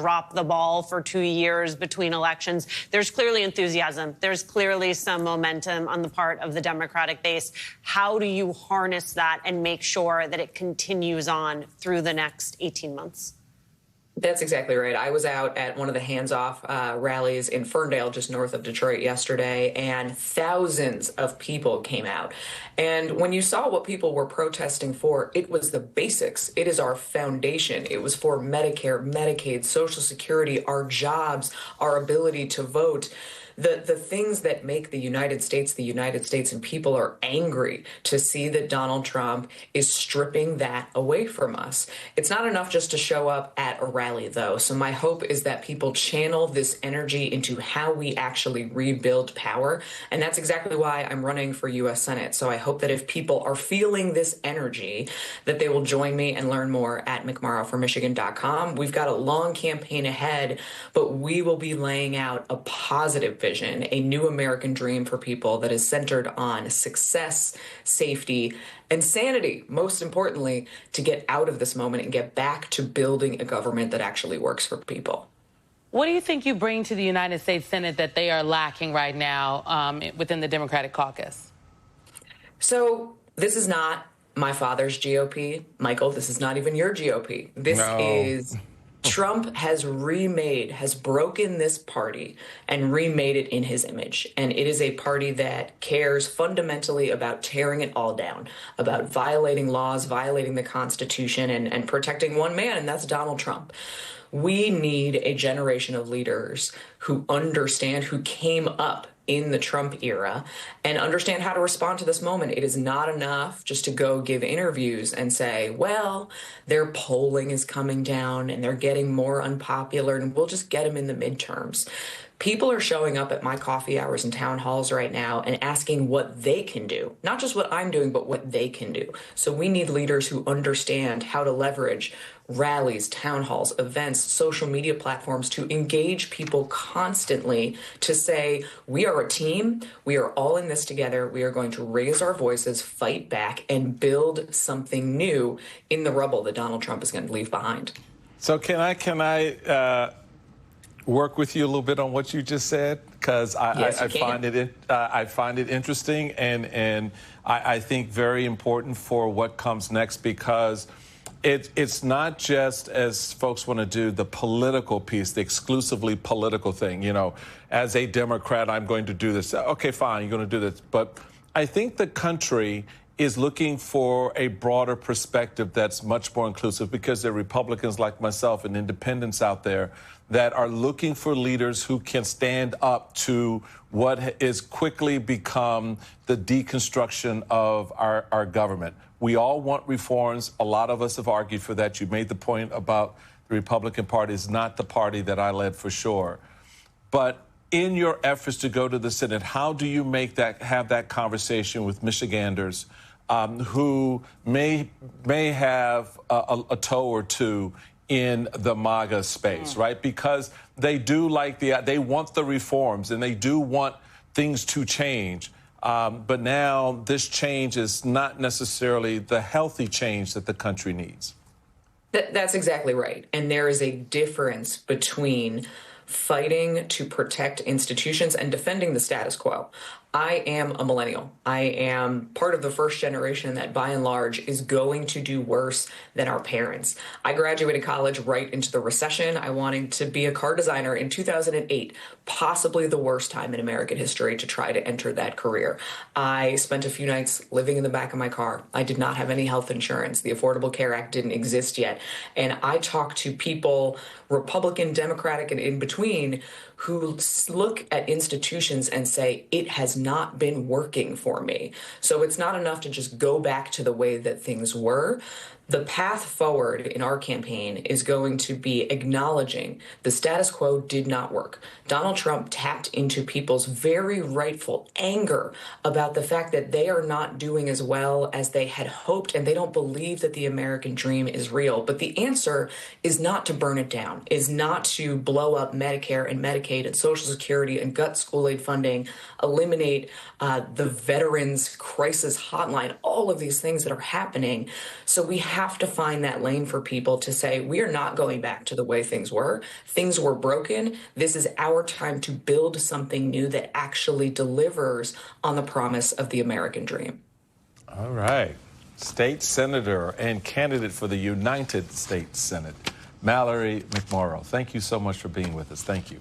drop the ball for 2 years between elections. There's clearly enthusiasm. There's clearly some momentum on the part of the Democratic base. How do you harness that and make sure that it continues on through the next 18 months? That's exactly right. I was out at one of the hands-off rallies in Ferndale, just north of Detroit yesterday, and thousands of people came out. And when you saw what people were protesting for, it was the basics. It is our foundation. It was for Medicare, Medicaid, Social Security, our jobs, our ability to vote. The things that make the United States, and people are angry to see that Donald Trump is stripping that away from us. It's not enough just to show up at a rally, though. So my hope is that people channel this energy into how we actually rebuild power. And that's exactly why I'm running for U.S. Senate. So I hope that if people are feeling this energy, that they will join me and learn more at mcmorrowformichigan.com. We've got a long campaign ahead, but we will be laying out a positive vision, a new American dream for people that is centered on success, safety, and sanity, most importantly, to get out of this moment and get back to building a government that actually works for people. What do you think you bring to the United States Senate that they are lacking right now within the Democratic caucus? So this is not my father's GOP. Michael, this is not even your GOP. This is... Trump has broken this party and remade it in his image. And it is a party that cares fundamentally about tearing it all down, about violating laws, violating the Constitution, and protecting one man, and that's Donald Trump. We need a generation of leaders who understand, who came up in the Trump era and understand how to respond to this moment. It is not enough just to go give interviews and say, well, their polling is coming down and they're getting more unpopular and we'll just get them in the midterms. People are showing up at my coffee hours and town halls right now and asking what they can do, not just what I'm doing, but what they can do. So we need leaders who understand how to leverage rallies, town halls, events, social media platforms to engage people constantly to say, we are a team, we are all in this together, we are going to raise our voices, fight back, and build something new in the rubble that Donald Trump is going to leave behind. So can I work with you a little bit on what you just said? Because I find it interesting and I think very important for what comes next, because it's not just, as folks want to do, the political piece, the exclusively political thing. You know, as a Democrat, I'm going to do this. Okay, fine, you're going to do this. But I think the country is looking for a broader perspective that's much more inclusive, because there are Republicans like myself and independents out there that are looking for leaders who can stand up to what is quickly become the deconstruction of our government. We all want reforms. A lot of us have argued for that. You made the point about the Republican Party is not the party that I led, for sure. But in your efforts to go to the Senate, how do you have that conversation with Michiganders who may have a toe or two in the MAGA space, right? Because they do they want the reforms and they do want things to change. But now this change is not necessarily the healthy change that the country needs. That's exactly right. And there is a difference between fighting to protect institutions and defending the status quo. I am a millennial. I am part of the first generation that, by and large, is going to do worse than our parents. I graduated college right into the recession. I wanted to be a car designer in 2008, possibly the worst time in American history to try to enter that career. I spent a few nights living in the back of my car. I did not have any health insurance. The Affordable Care Act didn't exist yet. And I talked to people, Republican, Democratic, and in between, who look at institutions and say, it has not been working for me. So it's not enough to just go back to the way that things were. The path forward in our campaign is going to be acknowledging the status quo did not work. Donald Trump tapped into people's very rightful anger about the fact that they are not doing as well as they had hoped, and they don't believe that the American dream is real. But the answer is not to burn it down, is not to blow up Medicare and Medicaid and Social Security and gut school aid funding, eliminate the Veterans Crisis Hotline, all of these things that are happening. So we have have to find that lane for people to say, we are not going back to the way things were. Things were broken. This is our time to build something new that actually delivers on the promise of the American dream. All right. State Senator and candidate for the United States Senate, Mallory McMorrow. Thank you so much for being with us. Thank you.